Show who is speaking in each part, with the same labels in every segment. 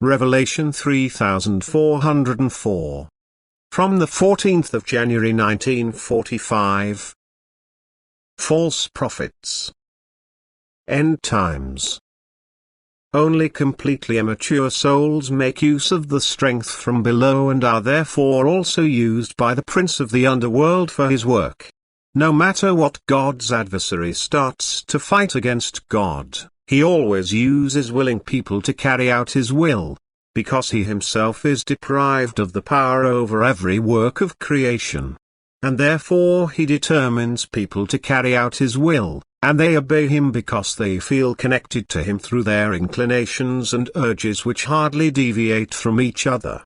Speaker 1: Revelation 3404. From the 14th of January 1945. False prophets. End times. Only completely immature souls make use of the strength from below and are therefore also used by the prince of the underworld for his work. No matter what God's adversary starts to fight against God, he always uses willing people to carry out his will, because he himself is deprived of the power over every work of creation. And therefore he determines people to carry out his will, and they obey him because they feel connected to him through their inclinations and urges which hardly deviate from each other.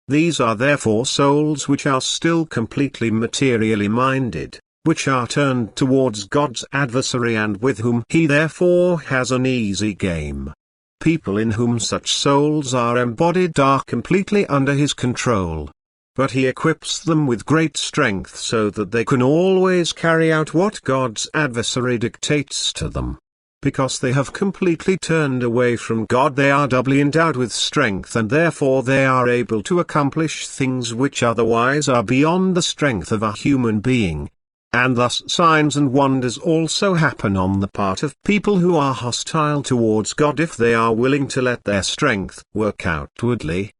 Speaker 1: These are therefore souls which are still completely materially minded, which are turned towards God's adversary and with whom he therefore has an easy game. People in whom such souls are embodied are completely under his control. But he equips them with great strength so that they can always carry out what God's adversary dictates to them. Because they have completely turned away from God, they are doubly endowed with strength, and therefore they are able to accomplish things which otherwise are beyond the strength of a human being. And thus signs and wonders also happen on the part of people who are hostile towards God if they are willing to let their strength work outwardly.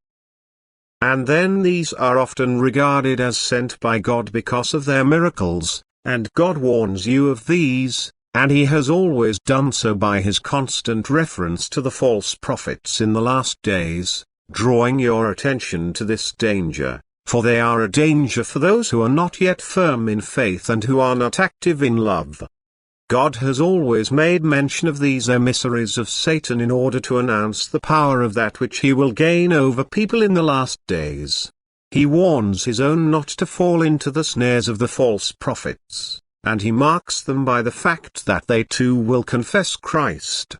Speaker 1: And then these are often regarded as sent by God because of their miracles, and God warns you of these, and he has always done so by his constant reference to the false prophets in the last days, drawing your attention to this danger, for they are a danger for those who are not yet firm in faith and who are not active in love. God has always made mention of these emissaries of Satan in order to announce the power of that which he will gain over people in the last days. He warns his own not to fall into the snares of the false prophets, and he marks them by the fact that they too will confess Christ,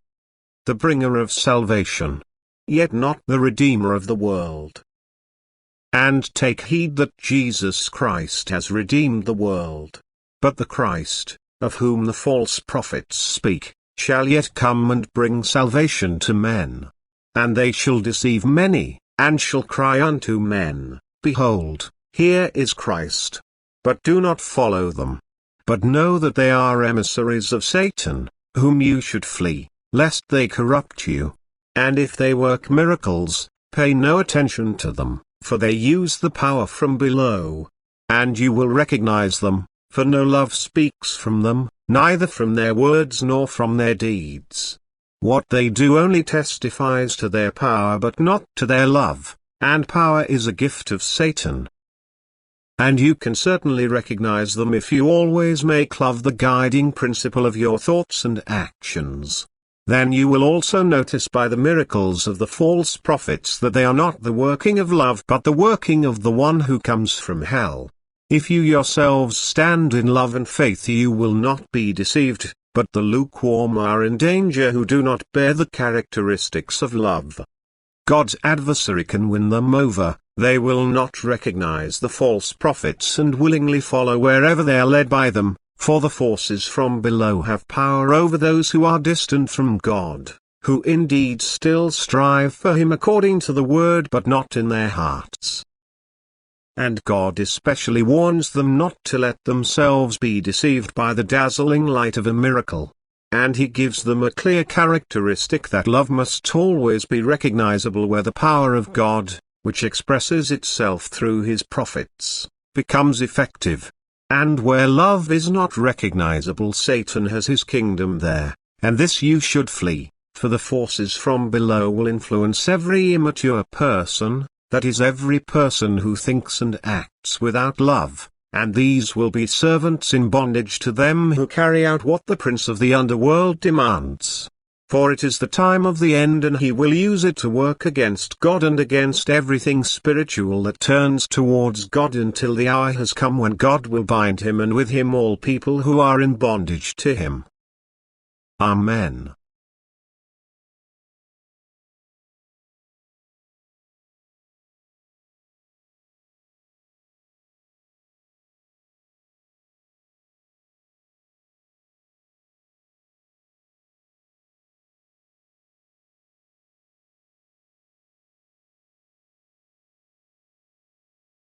Speaker 1: the bringer of salvation, yet not the Redeemer of the world. And take heed that Jesus Christ has redeemed the world. But the Christ, of whom the false prophets speak, shall yet come and bring salvation to men. And they shall deceive many, and shall cry unto men, Behold, here is Christ. But do not follow them. But know that they are emissaries of Satan, whom you should flee, lest they corrupt you. And if they work miracles, pay no attention to them, for they use the power from below. And you will recognize them. For no love speaks from them, neither from their words nor from their deeds. What they do only testifies to their power but not to their love, and power is a gift of Satan. And you can certainly recognize them if you always make love the guiding principle of your thoughts and actions. Then you will also notice by the miracles of the false prophets that they are not the working of love but the working of the one who comes from hell. If you yourselves stand in love and faith, you will not be deceived, but the lukewarm are in danger who do not bear the characteristics of love. God's adversary can win them over. They will not recognize the false prophets and willingly follow wherever they are led by them, for the forces from below have power over those who are distant from God, who indeed still strive for him according to the word but not in their hearts. And God especially warns them not to let themselves be deceived by the dazzling light of a miracle. And he gives them a clear characteristic that love must always be recognizable where the power of God, which expresses itself through his prophets, becomes effective. And where love is not recognizable, Satan has his kingdom there, and this you should flee, for the forces from below will influence every immature person, that is every person who thinks and acts without love, and these will be servants in bondage to them who carry out what the prince of the underworld demands. For it is the time of the end, and he will use it to work against God and against everything spiritual that turns towards God until the hour has come when God will bind him and with him all people who are in bondage to him. Amen.